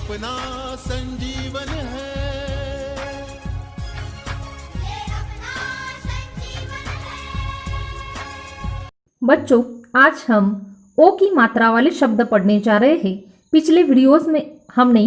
अपना संजीवन है। बच्चों, आज हम ओ की मात्रा वाले शब्द पढ़ने जा रहे हैं। पिछले वीडियोस में हमने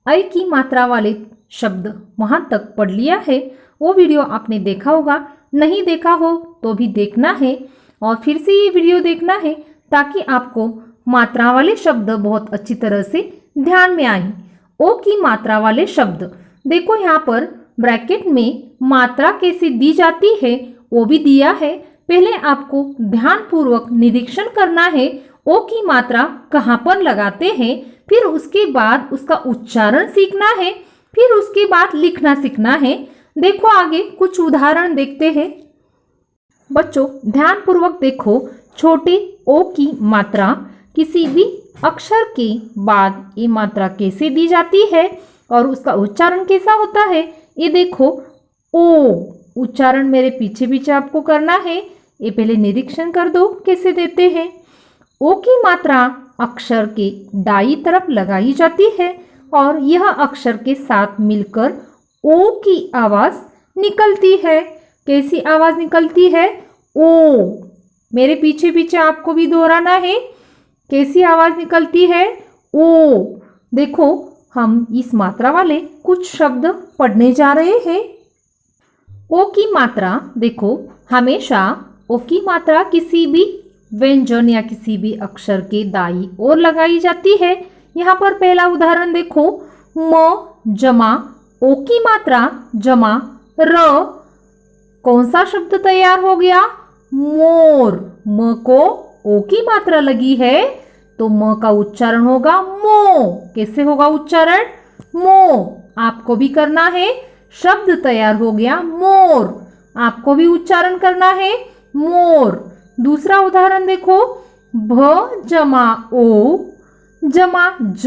ऐ की मात्रा वाले शब्द वहां तक पढ़ लिया है। वो वीडियो आपने देखा होगा, नहीं देखा हो तो भी देखना है और फिर से ये वीडियो देखना है ताकि आपको मात्रा वाले शब्द बहुत अच्छी तरह से ध्यान में आए। ओ की मात्रा वाले शब्द देखो, यहाँ पर ब्रैकेट में मात्रा कैसे दी जाती है वो भी दिया है। पहले आपको ध्यानपूर्वक निरीक्षण करना है ओ की मात्रा कहाँ पर लगाते हैं, फिर उसके बाद उसका उच्चारण सीखना है, फिर उसके बाद लिखना सीखना है। देखो आगे कुछ उदाहरण देखते हैं। बच्चों ध्यानपूर्वक देखो, छोटे ओ की मात्रा किसी भी अक्षर के बाद ये मात्रा कैसे दी जाती है और उसका उच्चारण कैसा होता है। ये देखो, ओ उच्चारण मेरे पीछे पीछे आपको करना है। ये पहले निरीक्षण कर दो कैसे देते हैं। ओ की मात्रा अक्षर के दाईं तरफ लगाई जाती है और यह अक्षर के साथ मिलकर ओ की आवाज निकलती है। कैसी आवाज निकलती है? ओ। मेरे पीछे पीछे आपको भी दोहराना है। कैसी आवाज निकलती है? ओ। देखो, हम इस मात्रा वाले कुछ शब्द पढ़ने जा रहे हैं। ओ की मात्रा देखो, हमेशा ओ की मात्रा किसी भी व्यंजन या किसी भी अक्षर के दाईं ओर लगाई जाती है। यहाँ पर पहला उदाहरण देखो, म जमा ओ की मात्रा जमा र। कौन सा शब्द तैयार हो गया? मोर। म को ओ की मात्रा लगी है तो म का उच्चारण होगा मो। कैसे होगा उच्चारण? मो। आपको भी करना है। शब्द तैयार हो गया मोर, आपको भी उच्चारण करना है मोर। दूसरा उदाहरण देखो, भ जमा ओ जमा ज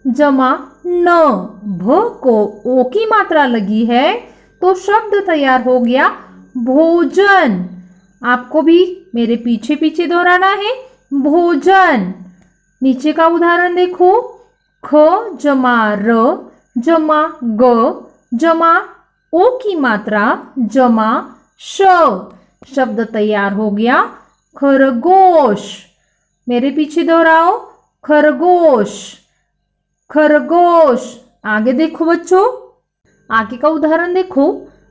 जमा न। भ को ओ की मात्रा लगी है तो शब्द तैयार हो गया भोजन। आपको भी मेरे पीछे पीछे दोहराना है भोजन। नीचे का उदाहरण देखो, ख जमा र जमा ग जमा ओ की मात्रा जमा श। शब्द तैयार हो गया खरगोश। मेरे पीछे दोहराओ, खरगोश खरगोश। आगे देखो बच्चों, आगे का उदाहरण देखो,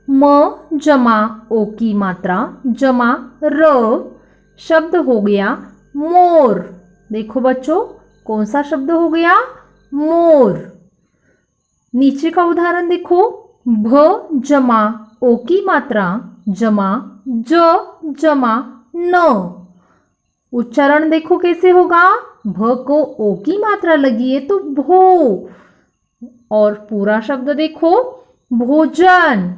म जमा ओ की मात्रा जमा र। शब्द हो गया मोर। देखो बच्चों, कौन सा शब्द हो गया? मोर। नीचे का उदाहरण देखो, भ जमा ओ की मात्रा जमा ज जमा न। उच्चारण देखो कैसे होगा? भ को ओ की मात्रा लगी है तो भो। और पूरा शब्द देखो भोजन।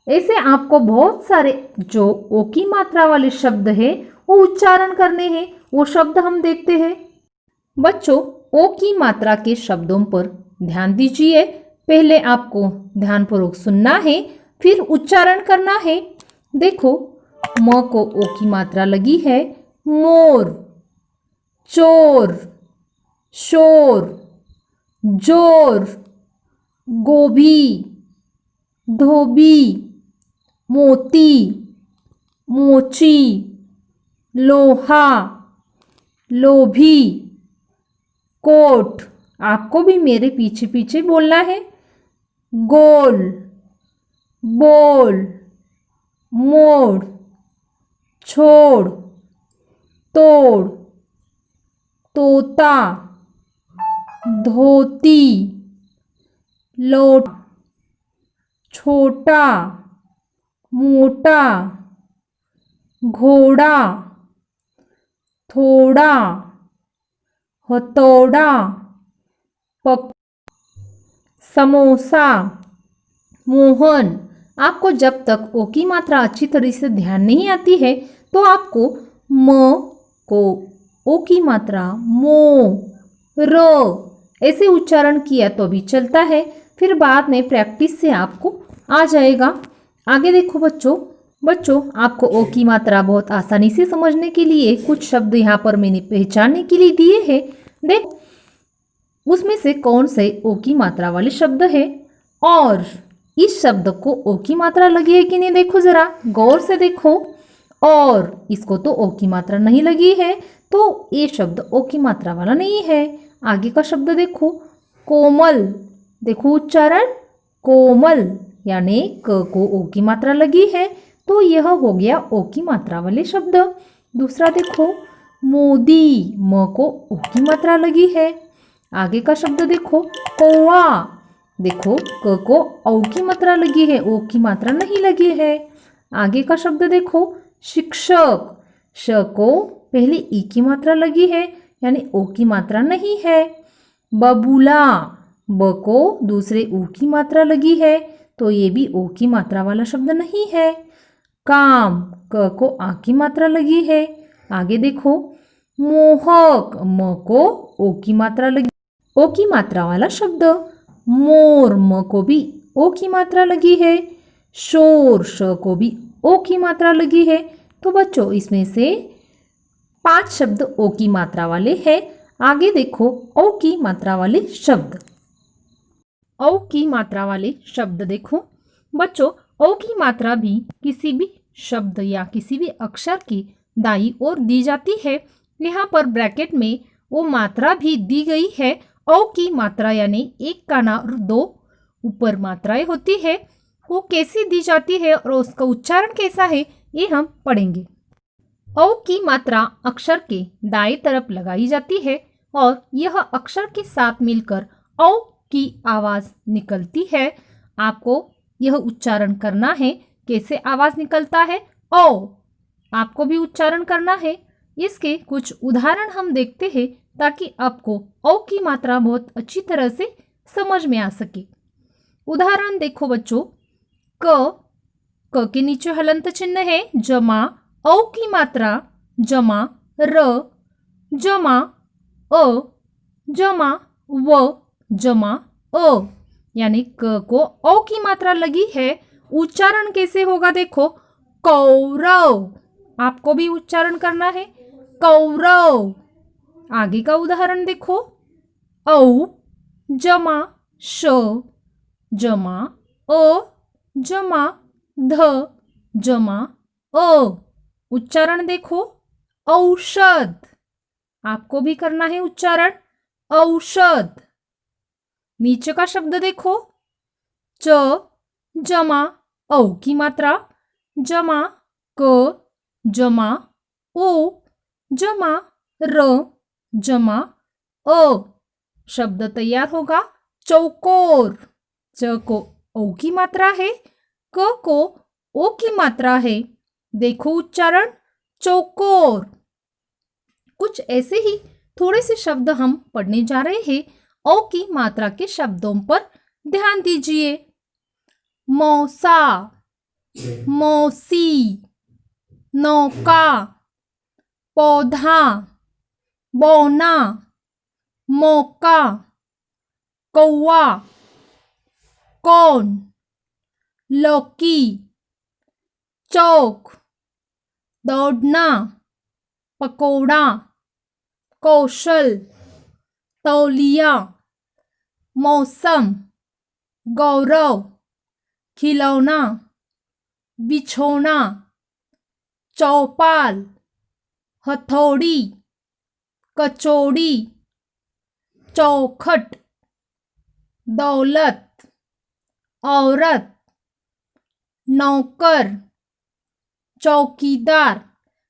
ऐसे आपको बहुत सारे जो ओ की मात्रा वाले शब्द है वो उच्चारण करने हैं। वो शब्द हम देखते हैं। बच्चों, ओ की मात्रा के शब्दों पर ध्यान दीजिए। पहले आपको ध्यानपूर्वक सुनना है, फिर उच्चारण करना है। देखो, म को ओ की मात्रा लगी है मोर, चोर, शोर, जोर, गोभी, धोबी, मोती, मोची, लोहा, लोभी, कोट। आपको भी मेरे पीछे पीछे बोलना है। गोल, बोल, मोड़, छोड़, तोड़, तोता, धोती, लोट, छोटा, मोटा, घोड़ा, थोड़ा, हथौड़ा, पक, समोसा, मोहन। आपको जब तक ओ की मात्रा अच्छी तरह से ध्यान नहीं आती है तो आपको म को ओ की मात्रा मो, र ऐसे उच्चारण किया तो भी चलता है। फिर बाद में प्रैक्टिस से आपको आ जाएगा। आगे देखो बच्चों, आपको ओ की मात्रा बहुत आसानी से समझने के लिए कुछ शब्द यहाँ पर मैंने पहचानने के लिए दिए हैं। देखो, उसमें से कौन से ओ की मात्रा वाले शब्द है और इस शब्द को ओ की मात्रा लगी है कि नहीं, देखो जरा गौर से देखो। और इसको तो ओ की मात्रा नहीं लगी है, तो ये शब्द ओ की मात्रा वाला नहीं है। आगे का शब्द देखो, कोमल। देखो उच्चारण, कोमल, यानी क को ओ की मात्रा लगी है, तो यह हो गया ओ की मात्रा वाले शब्द। दूसरा देखो, मोदी, म को ओ की मात्रा लगी है। आगे का शब्द देखो, कौवा। देखो क को औ की मात्रा लगी है, ओ की मात्रा नहीं लगी है। आगे का शब्द देखो, शिक्षक, श को पहले ई की मात्रा लगी है, यानी ओ की मात्रा नहीं है। बबूला, ब को दूसरे ऊ की मात्रा लगी है, तो ये भी ओ की मात्रा वाला शब्द नहीं है। काम, क को आ की मात्रा लगी है। आगे देखो, मोहक, म को ओ की मात्रा लगी, ओ की मात्रा वाला शब्द। मोर, म को भी ओ की मात्रा लगी है। शोर, श को भी ओ की मात्रा लगी है। तो बच्चों इसमें से 5 शब्द ओ की मात्रा वाले हैं। आगे देखो औ की मात्रा वाले शब्द। औ की मात्रा वाले शब्द देखो बच्चों, औ की मात्रा भी किसी भी शब्द या किसी भी अक्षर की दाईं ओर दी जाती है। यहाँ पर ब्रैकेट में वो मात्रा भी दी गई है। औ की मात्रा यानी एक का ना और 2 ऊपर मात्राएं होती है, वो कैसी दी जाती है और उसका उच्चारण कैसा है ये हम पढ़ेंगे। औ की मात्रा अक्षर के दाएं तरफ लगाई जाती है और यह अक्षर के साथ मिलकर औ की आवाज निकलती है। आपको यह उच्चारण करना है, कैसे आवाज निकलता है, औ। आपको भी उच्चारण करना है। इसके कुछ उदाहरण हम देखते हैं ताकि आपको औ की मात्रा बहुत अच्छी तरह से समझ में आ सके। उदाहरण देखो बच्चों, क के नीचे हलंत चिन्ह है जमा, औ की मात्रा जमा र, जमा अ, जमा व, जमा अ, यानी क को औ की मात्रा लगी है। उच्चारण कैसे होगा देखो, कौरव। आपको भी उच्चारण करना है, कौरव। आगे का उदाहरण देखो, औ जमा श, जमा अ, जमा ध, जमा अ। उच्चारण देखो, औषध। आपको भी करना है उच्चारण, औषध। नीचे का शब्द देखो, च जमा औ की मात्रा, जमा क, जमा ओ, जमा र, जमा अ। शब्द तैयार होगा, चौकोर। च को ओ की मात्रा है, क को ओ की मात्रा है। देखो उच्चारण, चौकोर। कुछ ऐसे ही थोड़े से शब्द हम पढ़ने जा रहे हैं। औ की मात्रा के शब्दों पर ध्यान दीजिए। मौसा, मौसी, नौका, पौधा, बौना, मौका, कौवा, कौन, लौकी, चौक, दौड़ना, पकौड़ा, कौशल, तौलिया, मौसम, गौरव, खिलौना, बिछौना, चौपाल, हथौड़ी, कचौड़ी, चौखट, दौलत, औरत, नौकर, चौकीदार।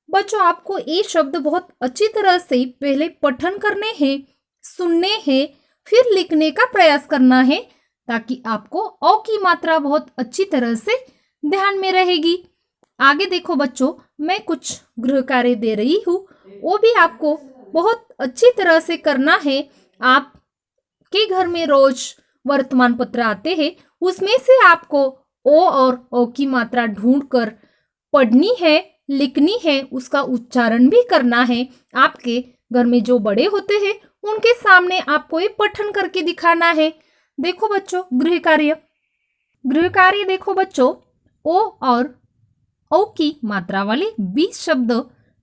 बच्चों आपको ये शब्द बहुत अच्छी तरह से पहले पठन करने हैं, सुनने हैं, फिर लिखने का प्रयास करना है ताकि आपको औ की मात्रा बहुत अच्छी तरह से ध्यान में रहेगी। आगे देखो बच्चों, मैं कुछ गृह कार्य दे रही हूँ, वो भी आपको बहुत अच्छी तरह से करना है। आपके घर में रोज वर्तमान पत्र आते हैं, उसमें से आपको ओ और औ की मात्रा ढूंढकर पढ़नी है, लिखनी है, उसका उच्चारण भी करना है। आपके घर में जो बड़े होते हैं उनके सामने आपको ये पठन करके दिखाना है। देखो बच्चों, गृह कार्य देखो बच्चों, ओ और औ की मात्रा वाले 20 शब्द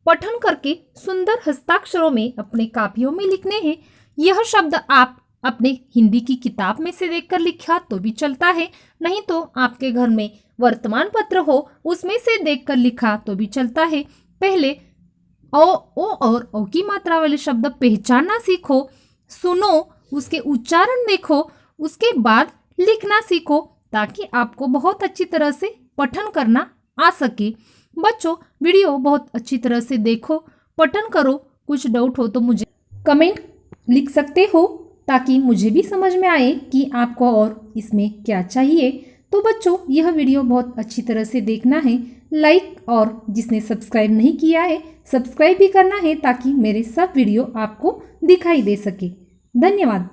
पठन करके सुंदर हस्ताक्षरों में अपने कापियों में लिखने हैं। यह शब्द आप अपने हिंदी की किताब में से देखकर लिखा तो भी चलता है, नहीं तो आपके घर में वर्तमान पत्र हो उसमें से देखकर लिखा तो भी चलता है। पहले ओ और ओ की मात्रा वाले शब्द पहचानना सीखो, सुनो, उसके उच्चारण देखो, उसके बाद लिखना सीखो ताकि आपको बहुत अच्छी तरह से पठन करना आ सके। बच्चों, वीडियो बहुत अच्छी तरह से देखो, पठन करो। कुछ डाउट हो तो मुझे कमेंट लिख सकते हो ताकि मुझे भी समझ में आए कि आपको और इसमें क्या चाहिए। तो बच्चों, यह वीडियो बहुत अच्छी तरह से देखना है, लाइक और जिसने सब्सक्राइब नहीं किया है सब्सक्राइब भी करना है ताकि मेरे सब वीडियो आपको दिखाई दे सके। धन्यवाद।